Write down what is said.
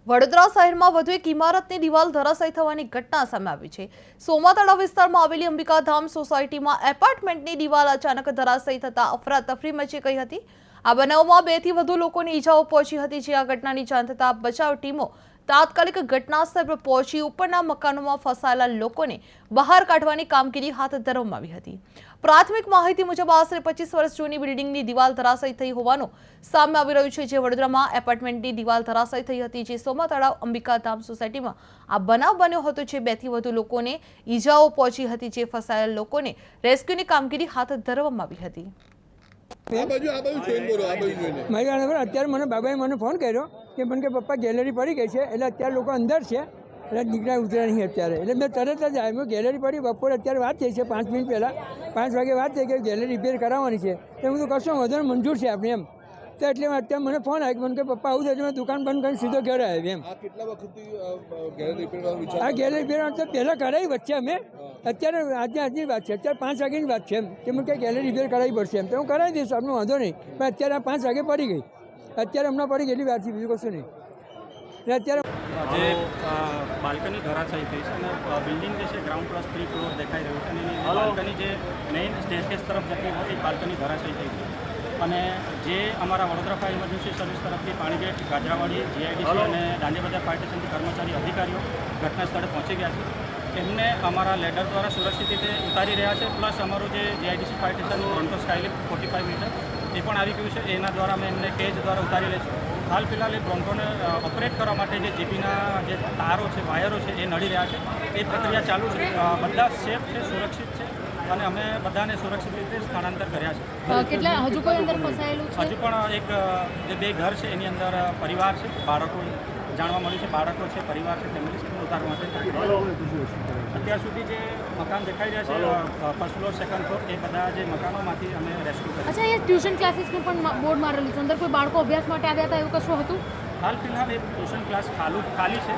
વડોદરા શહેરમાં વધુ એક ઇમારતની દિવાલ ધરાશાયી થવાની ઘટના સામે આવી છે। સોમાતળા વિસ્તારમાં આવેલી અંબિકાધામ સોસાયટીમાં એપાર્ટમેન્ટની દિવાલ અચાનક ધરાશાયી થતા અફરાતફરી મચી ગઈ હતી। આ બનાવમાં 2 થી વધુ લોકોને ઈજાઓ પહોંચી હતી। જે આ ઘટનાની જાણ થતાં બચાવ ટીમો તાત્કાલિક ઘટનાસ્થળ પર પહોંચી ઉપરના મકાનોમાં ફસાયેલા લોકોને બહાર કાઢવાની કામગીરી હાથ ધરવામાં આવી હતી। પ્રાથમિક માહિતી મુજબ આશરે 25 વર્ષ જૂની બિલ્ડિંગની દિવાલ ધરાશાયી થઈ હોવાનું સામે આવી રહ્યું છે। જે વડોદરામાં એપાર્ટમેન્ટની દિવાલ ધરાશાયી થઈ હતી। જે સોમાતળા અંબિકાધામ સોસાયટીમાં આ બનાવ બન્યો હતો। જે 2 થી વધુ લોકોને ઈજાઓ પહોંચી હતી। જે ફસાયેલા લોકોને રેસ્ક્યુની કામગીરી હાથ ધરવામાં આવી હતી। અત્યારે મને બાબાએ મને ફોન કર્યો કે મને કે પપ્પા ગેલેરી પડી ગઈ છે, એટલે અત્યારે લોકો અંદર છે, એટલે દીકરા ઉતર્યા નહીં અત્યારે। એટલે મેં તરત જ આવ્યો, ગેલેરી પડી બપોરે અત્યારે વાત થઈ છે 5 મિનિટ પહેલાં 5 વાગે વાત થઈ કે ગેલેરી રિપેર કરાવવાની છે। તો હું તો કશો વધુ મંજૂર છે આપણે એમ। તો એટલે અત્યારે મને ફોન આવ્યો મને કે પપ્પા આવું થયું, મેં દુકાન બંધ કરીને સીધો ઘરે આવ્યો એમ। આ ગેલેરી રિપેર તો પહેલાં કરાવી વચ્ચે અમે, અત્યારે આજની વાત છે, અત્યારે 5 વાગ્યાની વાત છે એમ કે મને કંઈ ગેલેરી રિપેર કરાવવી પડશે એમ। તો હું કરાવી દઈશ, આપણો વાંધો નહીં, પણ અત્યારે આ 5 વાગે પડી ગઈ, અત્યારે હમણાં પડી ગયેલી વાત છે, બીજું કશું નહીં। એટલે અત્યારે જે બાલ્કની ધરાશાયી થઈ છે અને બિલ્ડિંગ જે છે ગ્રાઉન્ડ પ્લસ 3 ફ્લોર દેખાઈ રહ્યું છે અને એની બાલ્કની જે મેઇન સ્ટેરકેસ તરફ જતી હતી બાલ્કની ધરાશાયી થઈ છે। અને જે અમારા વડોદરા ફાયર ઇમરજન્સી સર્વિસ તરફથી પાણીગેટ, ગાજરાવાડી, જીઆઈડીસી અને દાંડિયા બજાર ફાયર સ્ટેશનથી કર્મચારી અધિકારીઓ ઘટના સ્થળે પહોંચી ગયા છે। એમને અમારા લેડર દ્વારા સુરક્ષિત રીતે ઉતારી રહ્યા છે। પ્લસ અમારું જે જીઆઈડીસી ફાયર સ્ટેશનનું બ્રોન્ટો સ્કાયલિફ્ટ 45 મીટર એ પણ આવી ગયું છે। એના દ્વારા અમે એમને કેજ દ્વારા ઉતારી લઈશું। હાલ ફિલહાલ એ બ્રોન્ટોને ઓપરેટ કરવા માટે જે જીપીના જે તારો છે, વાયરો છે, એ નડી રહ્યા છે। એ પ્રક્રિયા ચાલુ છે। બધા સેફ છે, સુરક્ષિત છે અને અમે બધાને સુરક્ષિત રીતે સ્થળાંતર કર્યા છે। કેટલા હજુ કોઈ અંદર ફસાયેલું છે? હજુ પણ એક જે 2 ઘર છે એની અંદર પરિવાર છે, બાળકો જાણવા મળ્યું છે, બાળકો છે, પરિવાર છે, ફેમિલી છે, ઉતારવા માટે અત્યાર સુધી જે મકાન દેખાઈ રહ્યા છે ફર્સ્ટ ફ્લોર, સેકન્ડ ફ્લોર, એ બધા જે મકાનોમાંથી અમે રેસ્ક્યુ કર્યા। અચ્છા, એ ટ્યુશન ક્લાસીસનું પણ બોર્ડ મારેલું છે, અંદર કોઈ બાળકો અભ્યાસ માટે આવ્યા હતા એવું કશું હતું? હાલ ફિલહાલ એ ટ્યુશન ક્લાસ ખાલી છે।